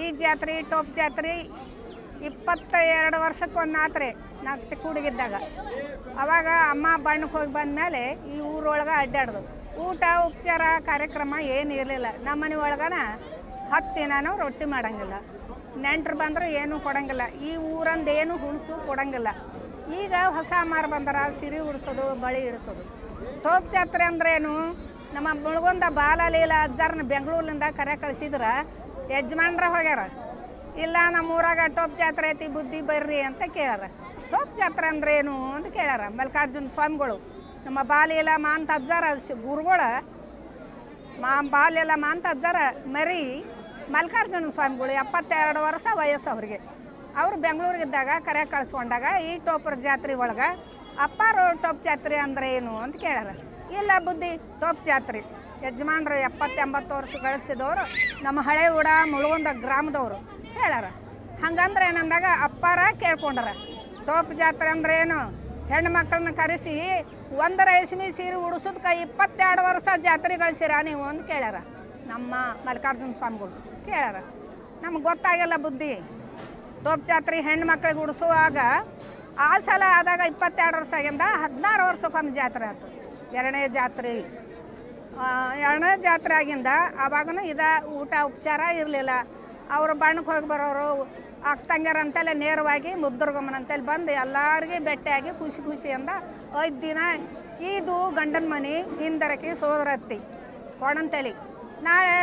ಈ ಜಾತ್ರೆ ಟೋಪ್ ಜಾತ್ರೆ 22 ವರ್ಷಕ್ಕೊಂದು ಆತ್ರಿ ನಾನು ಚಿಕ್ಕ ಹುಡುಗಿದ್ದಾಗ. ಅವಾಗ ಅಮ್ಮ ಬಣ್ಣಕ್ಕೆ ಹೋಗಿ ಬಂದಮೇಲೆ ಈ ಊರೊಳಗೆ ಅಡ್ಡಾಡ್ದು. ಊಟ ಉಪಚಾರ ಕಾರ್ಯಕ್ರಮ ಏನು ಇರಲಿಲ್ಲ. ನಮ್ಮ ಮನೆ ಒಳಗನ 10 ದಿನಾನು ರೊಟ್ಟಿ ಮಾಡೋಂಗಿಲ್ಲ. ನೆಂಟ್ರು ಬಂದರೂ ಏನೂ ಕೊಡೋಂಗಿಲ್ಲ. ಈ ಊರಂದು ಏನು ಹುಣಸು ಕೊಡೋಂಗಿಲ್ಲ. ಈಗ ಹೊಸ ಮಾರು ಬಂದಾರ, ಸಿರಿ ಉಡಿಸೋದು, ಬಳಿ ಇಡಿಸೋದು. ಟೋಪ್ ಜಾತ್ರೆ ಅಂದ್ರೇನು? ನಮ್ಮ ಮುಳುಗೊಂದ ಬಾಲಲೀಲ ಅಜ್ಜಾರನ್ನ ಬೆಂಗಳೂರಿನಿಂದ ಕರೆ ಕಳಿಸಿದ್ರೆ ಯಜಮಾನ್ರ ಹೋಗ್ಯಾರ. ಇಲ್ಲ ನಮ್ಮ ಊರಾಗ ಟೋಪ್ ಜಾತ್ರೆ ಐತಿ, ಬುದ್ಧಿ ಬರ್ರಿ ಅಂತ ಕೇಳ್ಯಾರ. ಟೋಪ್ ಜಾತ್ರೆ ಅಂದ್ರೇನು ಅಂತ ಕೇಳ್ಯಾರ ಮಲ್ಲಿಕಾರ್ಜುನ ಸ್ವಾಮಿಗಳು. ನಮ್ಮ ಬಾಲೀಲ ಮಾಂತ ಅಜ್ಜಾರ ಗುರುಗಳು ಬಾಲ್ಯಲ ಮಾಂತ ಅಜ್ಜಾರ ಮರಿ ಮಲ್ಲಿಕಾರ್ಜುನ ಸ್ವಾಮಿಗಳು 72 ವರ್ಷ ವಯಸ್ಸು ಅವ್ರಿಗೆ. ಅವರು ಬೆಂಗಳೂರಿಗಿದ್ದಾಗ ಕರೆ ಕಳಿಸ್ಕೊಂಡಾಗ ಈ ಟೋಪರ್ ಜಾತ್ರೆ ಒಳಗೆ ಅಪ್ಪಾರು ಟೋಪ್ ಜಾತ್ರೆ ಅಂದ್ರೆ ಏನು ಅಂತ ಕೇಳ್ಯಾರ. ಇಲ್ಲ ಬುದ್ಧಿ ಟೋಪ್ ಜಾತ್ರೆ ಯಜಮಾನ್ರು 70-80 ವರ್ಷ ಗಳಿಸಿದವರು ನಮ್ಮ ಹಳೆ ಊಡ ಮುಳುಗೊಂದ ಗ್ರಾಮದವರು ಹೇಳ್ಯಾರ. ಹಂಗಂದ್ರೆ ಏನಂದಾಗ ಅಪ್ಪಾರ ಕೇಳ್ಕೊಂಡ್ರ ಟೋಪ್ ಜಾತ್ರೆ ಅಂದ್ರೆ ಏನು? ಹೆಣ್ಣು ಮಕ್ಕಳನ್ನ ಕರೆಸಿ 1 ರೇಷ್ಮೆ ಸೀರೆ ಉಡಿಸೋದಕ್ಕೆ 22 ವರ್ಷ ಜಾತ್ರೆ ಗಳಿಸಿರ ನೀವು ಅಂತ ಕೇಳ್ಯಾರ ನಮ್ಮ ಮಲ್ಲಿಕಾರ್ಜುನ ಸ್ವಾಮಿಗಳು ಕೇಳ್ಯಾರ. ನಮ್ಗೆ ಗೊತ್ತಾಗಿಲ್ಲ ಬುದ್ಧಿ. ಟೋಪ್ ಜಾತ್ರೆ ಹೆಣ್ಣು ಮಕ್ಕಳಿಗೆ ಉಡಿಸುವಾಗ ಆ ಸಲ ಆದಾಗ 22 ವರ್ಷ ಆಗಿಂದ 16 ವರ್ಷಕ್ಕೊಮ್ಮೆ ಜಾತ್ರೆ ಆಯ್ತು. ಎರಡನೇ ಜಾತ್ರೆ ಆಗಿಂದ ಆವಾಗೂ ಊಟ ಉಪಚಾರ ಇರಲಿಲ್ಲ. ಅವರು ಬಣ್ಣಕ್ಕೆ ಹೋಗಿ ಬರೋರು ಅಕ್ಕಂಗ್ಯರಂತೆಲ್ಲ ನೇರವಾಗಿ ಮುದ್ದುರ್ಗಮ್ಮನಂತೇಳಿ ಬಂದು ಎಲ್ಲರಿಗೆ ಭೇಟಿಯಾಗಿ ಖುಷಿಯಿಂದ 5 ದಿನ ಇದು ಗಂಡನ ಮನೆ ಹಿಂದರಕ್ಕೆ ಸೋದರತ್ತಿ ಕೊಡಂತೇಳಿ ನಾಳೆ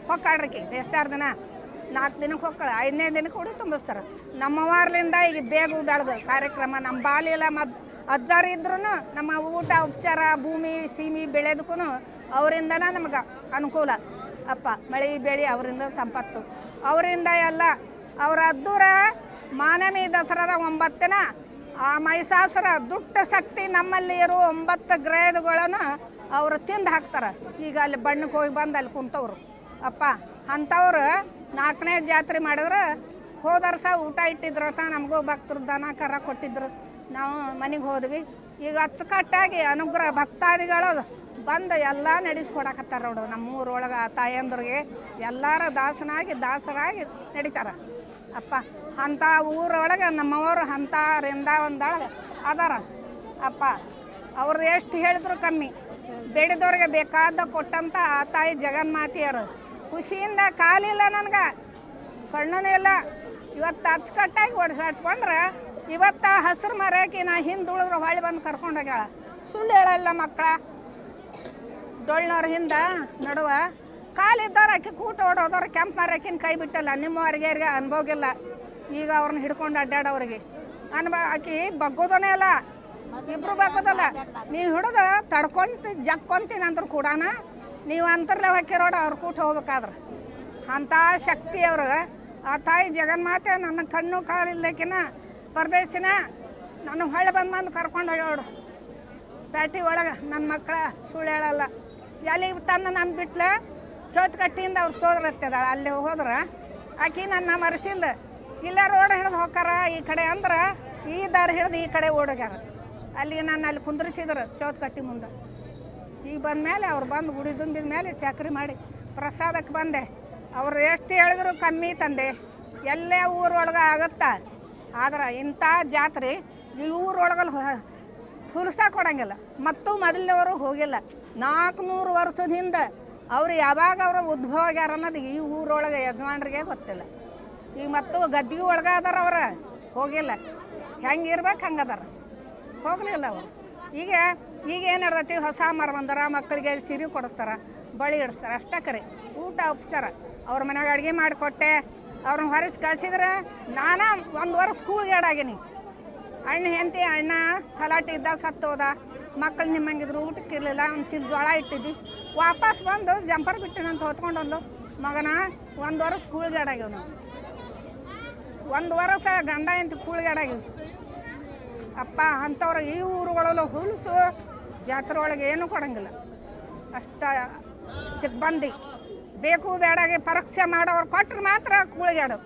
ಹೊಕ್ಕಾಡ್ರಕ್ಕೆ ಎಷ್ಟಾರು ದಿನ 4 ದಿನಕ್ಕೆ ಹೊಕ್ಕಳ 5ನೇ ದಿನಕ್ಕೆ ಹುಡಿ ತುಂಬಿಸ್ತಾರೆ. ನಮ್ಮವಾರ್ಲಿಂದ ಈಗ ಬೇಗ ಬೆಳೆದು ಕಾರ್ಯಕ್ರಮ ನಮ್ಮ ಬಾಲಿಯೆಲ್ಲ ಅಜ್ಜಾರು ಇದ್ರೂ ನಮ್ಮ ಊಟ ಉಪಚಾರ ಭೂಮಿ ಸೀಮಿ ಬೆಳೆದಕ್ಕೂ ಅವರಿಂದನೇ ನಮ್ಗೆ ಅನುಕೂಲ. ಅಪ್ಪ ಮಳೆ ಬೆಳೆ ಅವರಿಂದ ಸಂಪತ್ತು ಅವರಿಂದ ಎಲ್ಲ. ಅವರ ಅದ್ದೂರ ಮಾನಮಿ ದಸರಾದ 9 ದಿನ ಆ ಮೈಸಾಸುರ ದುಷ್ಟ ಶಕ್ತಿ ನಮ್ಮಲ್ಲಿ ಇರೋ 9 ಗ್ರಹಗಳನ್ನು ಅವರು ತಿಂದು ಹಾಕ್ತಾರೆ. ಈಗ ಅಲ್ಲಿ ಬಣ್ಣಕ್ಕೆ ಹೋಗಿ ಬಂದು ಅಲ್ಲಿ ಕುಂತವ್ರು ಅಪ್ಪ ಅಂಥವ್ರು 4ನೇ ಜಾತ್ರೆ ಮಾಡಿದ್ರೆ ಹೋದ ವರ್ಷ ಊಟ ಇಟ್ಟಿದ್ರು ಅಂತ ನಮಗೂ ಭಕ್ತರು ದನ ಕರ ಕೊಟ್ಟಿದ್ರು. ನಾವು ಮನೆಗೆ ಹೋದ್ವಿ. ಈಗ ಅಚ್ಚುಕಟ್ಟಾಗಿ ಅನುಗ್ರಹ ಭಕ್ತಾದಿಗಳು ಬಂದು ಎಲ್ಲ ನಡೆಸ್ಕೊಡಕತ್ತಾರ ನೋಡು. ನಮ್ಮೂರೊಳಗೆ ತಾಯಂದ್ರಿಗೆ ಎಲ್ಲರ ದಾಸರಾಗಿ ನಡೀತಾರ ಅಪ್ಪ. ಅಂಥ ಊರೊಳಗೆ ನಮ್ಮವರು ಅಂಥರಿಂದ ಒಂದೊಳಗೆ ಅದಾರ ಅಪ್ಪ. ಅವ್ರು ಎಷ್ಟು ಹೇಳಿದ್ರು ಕಮ್ಮಿ. ಬೇಡಿದವ್ರಿಗೆ ಬೇಕಾದ ಕೊಟ್ಟಂಥ ಆ ತಾಯಿ ಜಗನ್ಮಾತೆಯರು ಖುಷಿಯಿಂದ ಕಾಲಿಲ್ಲ ನನಗೆ, ಕಣ್ಣೂ ಇಲ್ಲ. ಇವತ್ತು ಅಚ್ಚುಕಟ್ಟಾಗಿ ಓಡಿಸಾಡ್ಸ್ಕೊಂಡ್ರೆ ಇವತ್ತು ಹಸಿರು ಮರಕ್ಕೆ ನಾ ಹಿಂದೆ ಉಳಿದ್ರು ಹೊಳ್ಳಿ ಬಂದು ಕರ್ಕೊಂಡು ಹೋಗ್ಯಾಳ. ಸುಳ್ಳು ಹೇಳಲ್ಲ ಮಕ್ಕಳ. ಡೊಳ್ಳಿನವ್ರ ಹಿಂದೆ ನಡುವ ಕಾಲಿದ್ದವ್ರು ಆಕೆ ಕೂಟ ಓಡೋದವ್ರು ಕೆಂಪು ಮರಕ್ಕಿನ ಕೈ ಬಿಟ್ಟಲ್ಲ. ನಿಮ್ಮವ್ರಿಗೆ ಅನ್ಭೋಗಿಲ್ಲ. ಈಗ ಅವ್ರನ್ನ ಹಿಡ್ಕೊಂಡು ಅಡ್ಡಾಡೋರಿಗೆ ಆಕಿ ಬಗ್ಗೋದನೇ ಅಲ್ಲ, ಇಬ್ರು ಬಗ್ಗೋದಲ್ಲ. ನೀವು ಹಿಡಿದು ಜಕ್ಕೊಂತೀನಿ ಅಂದ್ರು ಕೂಡ ನೀವು ಅಂತರ್ಲೆ ಹಾಕಿರೋಡು ಅವ್ರು ಕೂಟ ಹೋಗ್ಬೇಕಾದ್ರೆ ಅಂಥ ಶಕ್ತಿ ಅವ್ರು. ಆ ತಾಯಿ ಜಗನ್ಮಾತೆ ನನ್ನ ಕಣ್ಣು ಕಾಲಿಲ್ಲಕಿನ ಪರದೇಶಿನ ನಾನು ಹೊಳ್ಳಿ ಬಂದು ಕರ್ಕೊಂಡು ಹೋಗೋಡು ಪ್ಯಾಟಿ ಒಳಗೆ. ನನ್ನ ಮಕ್ಕಳ ಸುಳ್ಳು ಹೇಳಲ್ಲ. ಎಲ್ಲಿಗೆ ತಂದು ನಾನು ಬಿಟ್ಲೆ ಚೌತ್ಕಟ್ಟಿಯಿಂದ ಅವ್ರು ಸೋದರತ್ತಿದಾಳೆ. ಅಲ್ಲಿ ಹೋದ್ರೆ ಆಕಿ ನನ್ನ ಮರೆಸಿಲ್ಲ. ಇಲ್ಲ ರೋಡ್ ಹಿಡಿದು ಹೋಗಾರ ಈ ಕಡೆ ಅಂದ್ರೆ ಈ ದಾರಿ ಹಿಡಿದು ಈ ಕಡೆ ಓಡೋಗ್ಯಾರ. ಅಲ್ಲಿಗೆ ನಾನು ಅಲ್ಲಿ ಕುಂದ್ರಿಸಿದ್ರು ಚೌತ್ಕಟ್ಟಿ ಮುಂದೆ. ಈಗ ಬಂದಮೇಲೆ ಅವ್ರು ಬಂದು ಗುಡಿ ತುಂಬಿದ ಮೇಲೆ ಚಾಕ್ರಿ ಮಾಡಿ ಪ್ರಸಾದಕ್ಕೆ ಬಂದೆ. ಅವ್ರು ಎಷ್ಟು ಹೇಳಿದ್ರು ಕಮ್ಮಿ ತಂದೆ. ಎಲ್ಲೇ ಊರೊಳಗೆ ಆಗುತ್ತಾ. ಆದ್ರೆ ಇಂಥ ಜಾತ್ರೆ ಈ ಊರೊಳಗಲ್ಲಿ ಹುಲ್ಸ ಕೊಡೋಂಗಿಲ್ಲ. ಮತ್ತು ಮೊದಲಿನವರು ಹೋಗಿಲ್ಲ. 400 ವರ್ಷದ ಹಿಂದೆ ಅವ್ರು ಯಾವಾಗ ಅವರು ಉದ್ಭವ ಆಗ್ಯಾರ ಅನ್ನೋದು ಈ ಊರೊಳಗೆ ಯಜಮಾನ್ರಿಗೆ ಗೊತ್ತಿಲ್ಲ. ಈಗ ಮತ್ತು ಗದ್ದಿಗೆ ಒಳಗೆ ಅದಾರ ಅವ್ರು ಹೋಗಿಲ್ಲ. ಹೆಂಗೆ ಇರ್ಬೇಕು ಹಂಗದಾರ ಹೋಗಲಿಲ್ಲ ಅವರು. ಈಗ ಏನು ನಡ್ದೈತಿ, ಹೊಸ ಮರ ಬಂದಾರ, ಮಕ್ಕಳಿಗೆ ಸೀರೆ ಕೊಡಿಸ್ತಾರೆ, ಬಳಿ ಇಡಿಸ್ತಾರೆ ಅಷ್ಟೇ. ಕರೆ ಊಟ ಉಪಚಾರ ಅವ್ರ ಮನೆಯಾಗ ಅಡುಗೆ ಮಾಡಿಕೊಟ್ಟೆ. ಅವ್ರನ್ನ ಹೊರಿಸಿ ಕಳಿಸಿದ್ರೆ ನಾನು 1 ವರ್ಷ ಸ್ಕೂಲ್ಗೆ ಏಡಾಗೀನಿ. ಅಣ್ಣ ಕಲಾಟಿ ಇದ್ದ ಸತ್ತೋದ. ಮಕ್ಕಳು ನಿಮ್ಮಂಗಿದ್ರು ಊಟಕ್ಕೆ ಇರಲಿಲ್ಲ. ಒಂದು ಚೀಲ ಜೋಳ ಇಟ್ಟಿದ್ವಿ. ವಾಪಸ್ ಬಂದು ಜಂಪರ್ ಬಿಟ್ಟಿನಂತ ಹೊತ್ಕೊಂಡೊಂದು ಮಗನ 1 ವರ್ಷ ಸ್ಕೂಲ್ಗೆ ಏಡಾಗ್ಯವ. ನಾವು 1 ವರ್ಷ ಗಂಡ ಅಂತ ಕೂಳ್ಗಾಡಾಗಿವಿ ಅಪ್ಪ. ಅಂಥವ್ರು ಈ ಊರುಗಳಲ್ಲೂ ಹುಲ್ಸು ಜಾತ್ರೆ ಒಳಗೆ ಏನೂ ಕೊಡೋಂಗಿಲ್ಲ. ಅಷ್ಟ ಸಿಬ್ಬಂದಿ ಬೇಕು ಬೇಡಾಗಿ ಪರೀಕ್ಷೆ ಮಾಡೋರು ಕೊಟ್ಟರೆ ಮಾತ್ರ ಕೂಳಿಗಾಡು.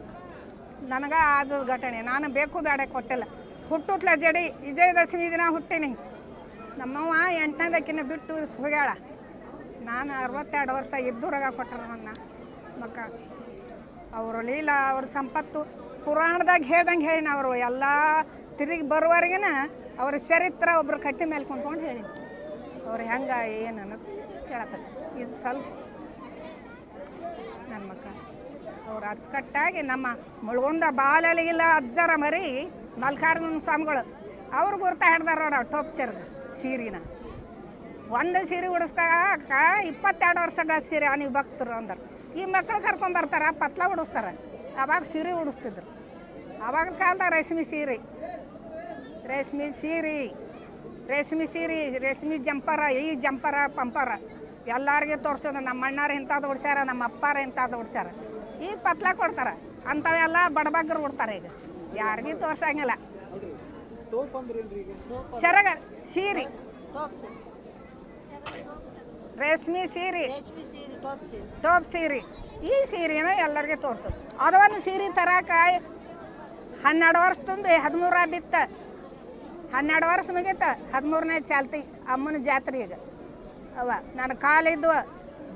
ನನಗೆ ಆದ ಘಟನೆ. ನಾನು ಬೇಕು ಬೇಡ ಕೊಟ್ಟಿಲ್ಲ. ಹುಟ್ಟುತ್ತಲ ಜಡಿ ವಿಜಯದಶಮಿ ದಿನ ಹುಟ್ಟೀನಿ. ನಮ್ಮವ್ವ 8ನೇದಕ್ಕಿನ್ನ ಬಿಟ್ಟು ಹೋಗ್ಯಾಳ. ನಾನು 62 ವರ್ಷ ಇದ್ದೂರಾಗ ಕೊಟ್ಟರು ನನ್ನ ಮಕ್ಕ. ಅವ್ರ ಲೀಲಾ ಅವ್ರ ಸಂಪತ್ತು ಪುರಾಣದಾಗ ಹೇಳ್ದಂಗೆ ಹೇಳಿನ ಅವರು ಎಲ್ಲ ತಿರುಗಿ ಬರುವವರೆಗಿನ ಅವ್ರ ಚರಿತ್ರ ಒಬ್ರು ಕಟ್ಟಿ ಮೇಲೆ ಕುಂತ್ಕೊಂಡು ಹೇಳಿ ಅವ್ರು ಹೆಂಗೆ ಏನು ಅನ್ನೋದು ಕೇಳಕತ್ತ ಇದು ಸ್ವಲ್ಪ ನನ್ನ ಮಕ್ಕಳು ಅವ್ರು ಅಚ್ಚುಕಟ್ಟಾಗಿ ನಮ್ಮ ಮುಳುಗುಂದ ಬಾಲಲಿಗಿಲ್ಲ ಅಜ್ಜರ ಮರಿ ಮಲ್ಕಾರ್ಜುನ ಸ್ವಾಮಿಗಳು ಅವ್ರು ಗುರ್ತಾ ಹಿಡ್ದಾರ ಅವ್ರು ಟೋಪ್ ಚರ್ಗ ಸೀರಿನ ಒಂದು ಸೀರೆ ಉಡಿಸ್ಕಾಕ 22 ವರ್ಷಗಳ ಸೀರೆ ನೀವು ಭಕ್ತರು ಅಂದ್ರೆ ಈ ಮಕ್ಕಳು ಕರ್ಕೊಂಬರ್ತಾರ ಪತ್ಲ ಉಡಿಸ್ತಾರೆ ಅವಾಗ ಸೀರೆ ಉಡಿಸ್ತಿದ್ರು ಆವಾಗಿನ ಕಾಲದಾಗ ರೇಷ್ಮೆ ಸೀರೆ ರೇಷ್ಮೆ ಜಂಪರ ಈ ಜಂಪರ ಪಂಪರ ಎಲ್ಲರಿಗೆ ತೋರ್ಸೋದು ನಮ್ಮ ಅಣ್ಣಾರು ಇಂಥದ್ದು ಉಡ್ಸ್ಯಾರ ನಮ್ಮ ಅಪ್ಪಾರ ಇಂಥದ್ದು ಉಡ್ಸ್ಯಾರ ಈಗ ಪತ್ಲ ಕೊಡ್ತಾರೆ ಅಂಥವೆಲ್ಲ ಬಡಬಗ್ಗರು ಉಡ್ತಾರೆ ಈಗ ಯಾರಿಗೂ ತೋರ್ಸಂಗಿಲ್ಲ ಸೆರಗ ಸೀರೆ ರೇಷ್ಮೆ ಸೀರೆ ಟೋಪ್ ಸೀರೆ ಈ ಸೀರೆನ ಎಲ್ಲರಿಗೆ ತೋರ್ಸೋದು ಅದೊಂದು ಸೀರೆ ತರಾಕ 12 ವರ್ಷ ತುಂಬಿ 13 ಬಿತ್ತ 12 ವರ್ಷ ಮುಗೀತ 13ನೇ ಚಾಲ್ತಿ ಅಮ್ಮನ ಜಾತ್ರೆ ಈಗ ಅವ ನನ್ನ ಕಾಲಿದ್ದು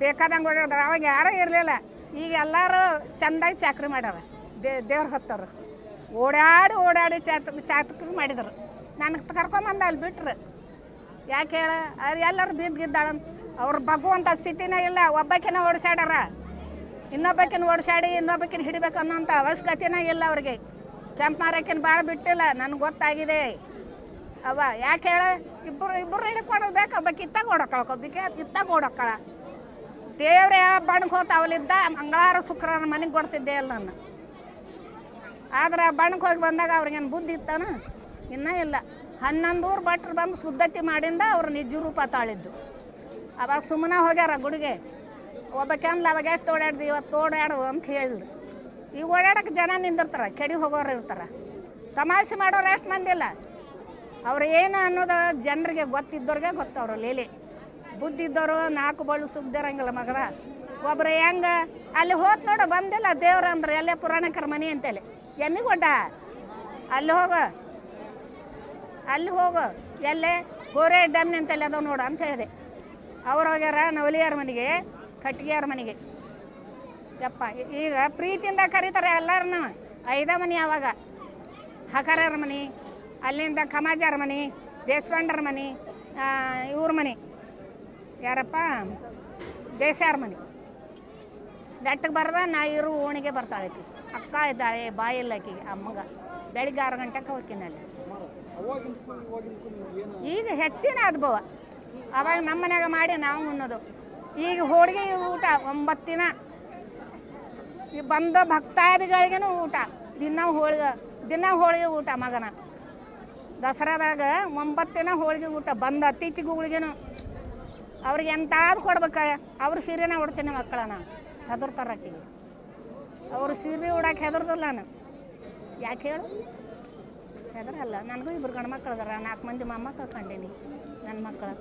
ಬೇಕಾದಂಗೆ ಓಡಾಡ್ದಾರ ಅವಾಗ ಯಾರೂ ಇರಲಿಲ್ಲ ಈಗ ಎಲ್ಲರೂ ಚೆಂದಾಗಿ ಚಾಕ್ರಿ ಮಾಡ್ಯಾರ ದೇವ್ರ ಹೊತ್ತವ್ರು ಓಡಾಡಿ ಚಾಕ್ರಿ ಮಾಡಿದ್ರು ನನಗೆ ಕರ್ಕೊಂಬಂದು ಅಲ್ಲಿ ಬಿಟ್ರು ಯಾಕೆ ಹೇಳ ಅವ್ರು ಎಲ್ಲರೂ ಬಿದ್ದಾಳಂತ ಅವ್ರು ಬಗ್ಗುವಂಥ ಸ್ಥಿತಿನೇ ಇಲ್ಲ ಒಬ್ಬಾಕಿನ ಓಡಿಸಾಡ್ಯಾರ ಇನ್ನೊಬ್ಬಾಕಿನ ಓಡಿಸಾಡಿ ಇನ್ನೊಬ್ಬಾಕಿನ ಹಿಡಿಬೇಕು ಅನ್ನೋಂಥ ಅವಶ್ಯಕತೆನೇ ಇಲ್ಲ ಅವ್ರಿಗೆ ಕೆಂಪು ಮಾರಕ್ಕಿನ ಭಾಳ ಬಿಟ್ಟಿಲ್ಲ ನನಗೆ ಗೊತ್ತಾಗಿದೆ ಅವ ಯಾಕೆ ಹೇಳ ಇಬ್ಬರು ಹಿಡ್ಕೊಡೋದು ಬೇಕು ಒಬ್ಬ ಕಿತ್ತಾಗ ಓಡಕ್ಕಳಕೊಬ್ಬಕ್ಕೆ ಕಿತ್ತಾಗ ಓಡಕ್ಕಳ ದೇವ್ರೆ ಬಣ್ಣಕ್ಕೆ ಹೋತ ಅವಲಿದ್ದ ಮಂಗಳವಾರ ಶುಕ್ರವಾರ ಮನೆಗೆ ಕೊಡ್ತಿದ್ದೆ ಅಲ್ಲ ನಾನು ಆದ್ರೆ ಬಣ್ಣಕ್ಕೆ ಹೋಗಿ ಬಂದಾಗ ಅವ್ರಿಗೇನು ಬುದ್ಧಿ ಇತ್ತಾನ ಇನ್ನೂ ಇಲ್ಲ 11 ಊರು ಭಟ್ರು ಬಂದು ಶುದ್ಧತೆ ಮಾಡಿಂದ ಅವ್ರು ನಿಜ ರೂಪ ತಾಳಿದ್ದು ಅವಾಗ ಸುಮ್ಮನೆ ಹೋಗ್ಯಾರ ಗುಡಿಗೆ ಒಬ್ಬಕ್ಕೆ ಅಂದ್ಲ ಅವಾಗ ಎಷ್ಟು ಓಡಾಡ್ದು ಇವತ್ತು ಓಡಾಡು ಅಂತ ಹೇಳಿದ್ರು ಈಗ ಓಡಾಡಕ್ಕೆ ಜನ ನಿಂದಿರ್ತಾರೆ ಕೆಡಿ ಹೋಗೋರು ಇರ್ತಾರೆ ತಮಾಷೆ ಮಾಡೋರು ಎಷ್ಟು ಮಂದಿಲ್ಲ ಅವ್ರು ಏನು ಅನ್ನೋದು ಜನರಿಗೆ ಗೊತ್ತಿದ್ದವ್ರಿಗೆ ಗೊತ್ತವ್ರು ಲೀಲೆ ಬುದ್ಧಿ ಇದ್ದವರು 4 ಬಳ್ಳು ಸುಗ್ದಿರಂಗಿಲ್ಲ ಮಗದ ಒಬ್ರು ಹೆಂಗೆ ಅಲ್ಲಿ ಹೋತ್ ನೋಡು ಬಂದಿಲ್ಲ ದೇವ್ರು ಅಂದ್ರೆ ಎಲ್ಲೇ ಪುರಾಣಿಕರ ಮನೆ ಅಂತೇಳಿ ಎಮ್ಮಿಗೊಡ್ಡ ಅಲ್ಲಿ ಹೋಗು ಎಲ್ಲೇ ಗೋರೆ ಡ್ಯಾಮ್ನ ಅಂತೆಲ್ಲ ಅದಾವ ನೋಡು ಅಂತ ಹೇಳಿದೆ ಅವ್ರು ಹೋಗ್ಯಾರ ನವಲಿಯಾರ ಮನೆಗೆ ಕಟ್ಟಿಗೆಯಾರ ಮನೆಗೆ ಯಪ್ಪ ಈಗ ಪ್ರೀತಿಯಿಂದ ಕರೀತಾರೆ ಎಲ್ಲರನ್ನ 5 ಮನೆ ಆವಾಗ ಹಕರರ ಮನೆ ಅಲ್ಲಿಂದ ಖಮಾಜಾರ ಮನೆ ದೇಶಪಾಂಡರ ಮನೆ ಇವ್ರ ಮನೆ ಯಾರಪ್ಪ ದೇಶಾರ ಮನೆ ದಟ್ಟಕ್ಕೆ ಬರದ ನಾ ಇರು ಓಣಿಗೆ ಬರ್ತಾಳೈತಿ ಅಕ್ಕ ಇದ್ದಾಳೆ ಬಾಯಿಲ್ಲಕಿ ಅಮ್ಮಗ ಬೆಳಿಗ್ಗೆ 6 ಗಂಟೆಗೆ ಹೋಗ್ತೀನಲ್ಲಿ ಈಗ ಹೆಚ್ಚಿನ ಅನುಭವ ಅವಾಗ ನಮ್ಮ ಮನ್ಯಾಗ ಮಾಡಿ ನಾವು ಉಣ್ಣೋದು ಈಗ ಹೋಳಿಗೆ ಊಟ 9 ದಿನ ಬಂದ ಭಕ್ತಾದಿಗಳಿಗೇನು ಊಟ ದಿನ ಹೋಳಿಗೆ ಊಟ ಮಗನ ದಸರಾದಾಗ 9 ದಿನ ಹೋಳಿಗೆ ಊಟ ಬಂದ ಅತಿಥಿಗಳಿಗೇನು ಅವ್ರಿಗೆ ಎಂತಾದ್ರು ಕೊಡ್ಬೇಕ ಅವ್ರ ಸೀರೆನ ಉಡ್ತೀನಿ ಮಕ್ಕಳನ್ನ ಹೆದರ್ತಾರಕ್ಕಿಗೆ ಅವ್ರು ಸೀರೆ ಉಡಕ್ಕೆ ಹೆದರ್ದಿಲ್ಲ ನಾನು ಯಾಕೆ ಹೇಳು ಹೆದರಲ್ಲ ನನಗೂ 2 ಗಂಡು ಮಕ್ಕಳು ಅದಾರ 4 ಮಂದಿ ಮೊಮ್ಮಕ್ಕಳು ಕಂಡೀನಿ ನನ್ನ ಮಕ್ಕಳು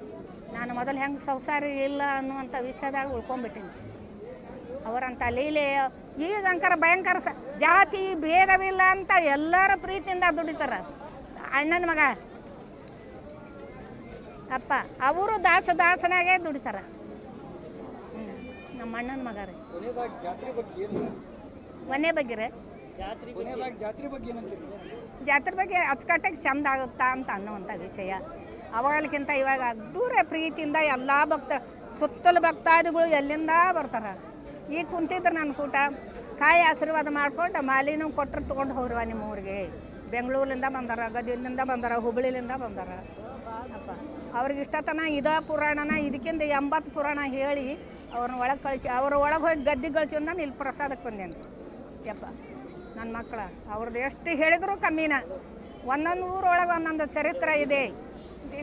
ನಾನು ಮೊದಲು ಹೆಂಗೆ ಸಂಸಾರ ಇಲ್ಲ ಅನ್ನುವಂಥ ವಿಷಯದಾಗ ಉಳ್ಕೊಂಡ್ಬಿಟ್ಟೀನಿ ಅವರಂಥ ಲೀಲೆ ಈಗ ಅಂಕರ ಭಯಂಕರ ಜಾತಿ ಭೇದವಿಲ್ಲ ಅಂತ ಎಲ್ಲರ ಪ್ರೀತಿಯಿಂದ ದುಡಿತಾರ ಅಣ್ಣನ ಮಗ ಅಪ್ಪ ಅವರು ದಾಸನಾಗೇ ದುಡಿತಾರ ನಮ್ಮ ಅಣ್ಣನ ಮಗ ರೀ ಮನೆ ಬಗ್ಗೆ ರೀ ಜಾತ್ರೆ ಬಗ್ಗೆ ಅಚ್ಚುಕಟ್ಟಾಗಿ ಚಂದ ಆಗುತ್ತಾ ಅಂತ ಅನ್ನುವಂಥ ವಿಷಯ ಅವಾಗಲಿಕ್ಕಿಂತ ಇವಾಗ ದೂರ ಪ್ರೀತಿಯಿಂದ ಎಲ್ಲ ಸುತ್ತಲ ಭಕ್ತಾದಿಗಳು ಎಲ್ಲಿಂದ ಬರ್ತಾರೆ ಈಗ ಕುಂತಿದ್ರು ನನ್ನ ಕೂಟ ಕಾಯಿ ಆಶೀರ್ವಾದ ಮಾಡ್ಕೊಂಡು ಮಾಲಿನೂ ಕೊಟ್ಟರು ತೊಗೊಂಡು ಹೋಗ್ರವ ನಿಮ್ಮ ಊರಿಗೆ ಬೆಂಗಳೂರಿಂದ ಬಂದಾರ ಗದಗಿನಿಂದ ಬಂದಾರ ಹುಬ್ಬಳ್ಳಿಲಿಂದ ಬಂದಾರ ಅಪ್ಪ ಅವ್ರಿಗೆ ಇಷ್ಟತನ ಇದೇ ಪುರಾಣನ ಇದಕ್ಕಿಂತ 80 ಪುರಾಣ ಹೇಳಿ ಅವ್ರನ್ನ ಒಳಗೆ ಕಳಿಸಿ ಅವ್ರ ಒಳಗೆ ಹೋಗಿ ಗದ್ದೆ ಗಳಿಸಿಂದ ಇಲ್ಲಿ ಪ್ರಸಾದಕ್ಕೆ ಬಂದೇನೆ ಯಪ್ಪ ನನ್ನ ಮಕ್ಕಳ ಅವ್ರದ್ದು ಎಷ್ಟು ಹೇಳಿದ್ರು ಕಮ್ಮಿನ ಒಂದೊಂದು ಊರೊಳಗೆ ಒಂದೊಂದು ಚರಿತ್ರೆ ಇದೆ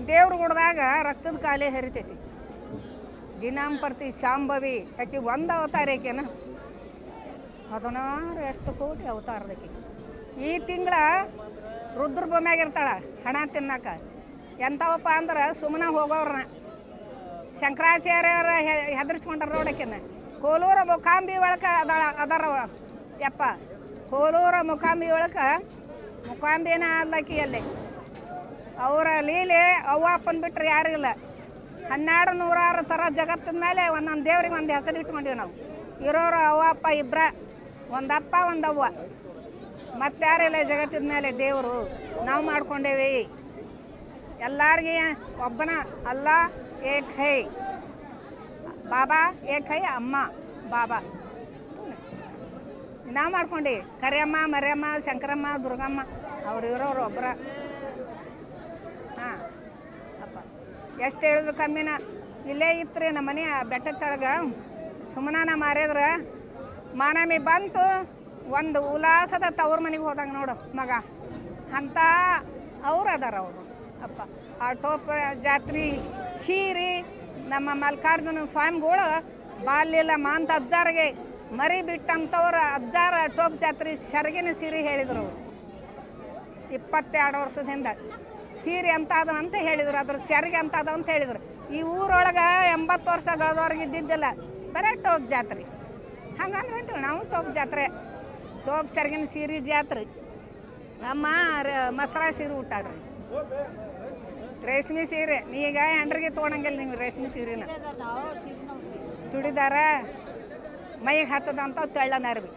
ದೇವ್ರ ಗುಡ್ದಾಗ ರಕ್ತದ ಕಾಲೇ ಹರಿತೈತಿ ದಿನಾಂಪರ್ತಿ ಶಾಂಭವಿ ಆಕೆ ಒಂದು ಅವತಾರ ಆಕೆನ 16 ಎಷ್ಟು ಕೋಟಿ ಅವತಾರದಕ್ಕೆ ಈ ತಿಂಗಳ ರುದ್ರ ಭೂಮಿಯಾಗಿರ್ತಾಳೆ ಹಣ ತಿನ್ನಕ ಎಂಥವಪ್ಪ ಅಂದ್ರೆ ಸುಮ್ಮನೆ ಹೋಗೋರನ್ನ ಶಂಕರಾಚಾರ್ಯರ ಹೆದರ್ಸ್ಕೊಂಡ್ರ ನೋಡಕ್ಕಿನ್ನ ಕೋಲೂರ ಮುಖಾಂಬಿ ಒಳಗೆ ಅದರ ಯಪ್ಪ ಕೋಲೂರ ಮುಖಾಂಬಿ ಒಳಗೆ ಮುಖಾಂಬಿನ ಅಲ್ಲಕ್ಕಿಯಲ್ಲಿ ಅವರ ಲೀಲೆ ಅವ್ವ ಅಪ್ಪನ ಬಿಟ್ಟರೆ ಯಾರೂ ಇಲ್ಲ 12 ನೂರಾರು ಥರ ಜಗತ್ತಿನ ಮೇಲೆ ಒಂದೊಂದು ದೇವ್ರಿಗೆ ಒಂದು ಹೆಸರು ಇಟ್ಕೊಂಡಿವಿ ನಾವು ಇರೋರು ಅವ್ವ ಅಪ್ಪ ಇಬ್ಬರ ಒಂದಪ್ಪ ಒಂದವ್ವ, ಮತ್ತಾರಿಲ್ಲ ಜಗತ್ತಿದ ಮೇಲೆ ದೇವರು. ನಾವು ಮಾಡ್ಕೊಂಡೇವಿ. ಎಲ್ಲಾರ್ಗಿ ಒಬ್ಬನ ಅಲ್ಲ, ಏಕ್ ಹೈ ಬಾಬಾ, ಏಕ್ ಹೈ ಅಮ್ಮ ಬಾಬಾ. ನಾವು ಮಾಡ್ಕೊಂಡು ಕರಿಯಮ್ಮ, ಮರಿಯಮ್ಮ, ಶಂಕರಮ್ಮ, ದುರ್ಗಮ್ಮ ಅವ್ರು ಇರೋರು ಒಬ್ಬರ. ಹಾಂ ಅಪ್ಪ ಎಷ್ಟು ಹೇಳಿದ್ರು ಕಮ್ಮಿನ. ಇಲ್ಲೇ ಇತ್ತು ರೀ ನಮ್ಮ ಮನೆ ಬೆಟ್ಟದ ಕೆಳಗೆ ಸುಮ್ಮನ ಮಾರಿದ್ರೆ ಮಾನಮಿ ಬಂತು. ಒಂದು ಉಲ್ಲಾಸದ ತವ್ರ ಮನೆಗೆ ಹೋದಂಗೆ ನೋಡು ಮಗ ಅಂತ ಅವ್ರು ಅದಾರ ಅವರು. ಅಪ್ಪ ಆ ಟೋಪ್ ಜಾತ್ರೆ ಸೀರೆ ನಮ್ಮ ಮಲ್ಲಿಕಾರ್ಜುನ ಸ್ವಾಮಿಗಳು ಬಾಲ್ಯಲ್ಲ ಮಾಂತ ಅಜ್ಜಾರಿಗೆ ಮರಿ ಬಿಟ್ಟಂಥವ್ರು ಅಜ್ಜಾರ ಟೋಪ್ ಜಾತ್ರೆ ಸೆರಗಿನ ಸೀರೆ ಹೇಳಿದರು ಅವರು 22 ವರ್ಷದಿಂದ. ಸೀರೆ ಅಂತ ಅದು ಅಂತ ಹೇಳಿದರು, ಅದ್ರ ಸೆರಗೆ ಅಂತ ಅದು ಅಂತ ಹೇಳಿದರು. ಈ ಊರೊಳಗೆ 80 ವರ್ಷ ಗಳದವ್ರಿಗೆ ಇದ್ದಿದ್ದಿಲ್ಲ, ಬರೀ ಟೋಪ್ ಜಾತ್ರೆ. ಹಂಗಂದ್ರೆ ಅಂತೀವಿ ನಾವು ಟೋಪ್ ಜಾತ್ರೆ, ಟೋಪ್ ಸೆರಗಿನ ಸೀರೆ ಜಾತ್ರೆ. ಅಮ್ಮ ಮಸರಾ ಸೀರೆ ಊಟಾಡ್ರಿ, ರೇಷ್ಮೆ ಸೀರೆ. ಈಗ ಹೆಂಡ್ರಿಗೆ ತೊಗೊಳಂಗಿಲ್ಲ ನೀವು ರೇಷ್ಮೆ ಸೀರೆನ. ಚೂಡಿದಾರ ಮೈಗೆ ಹತ್ತದಂತ ತೆಳ್ಳನರ್ವಿ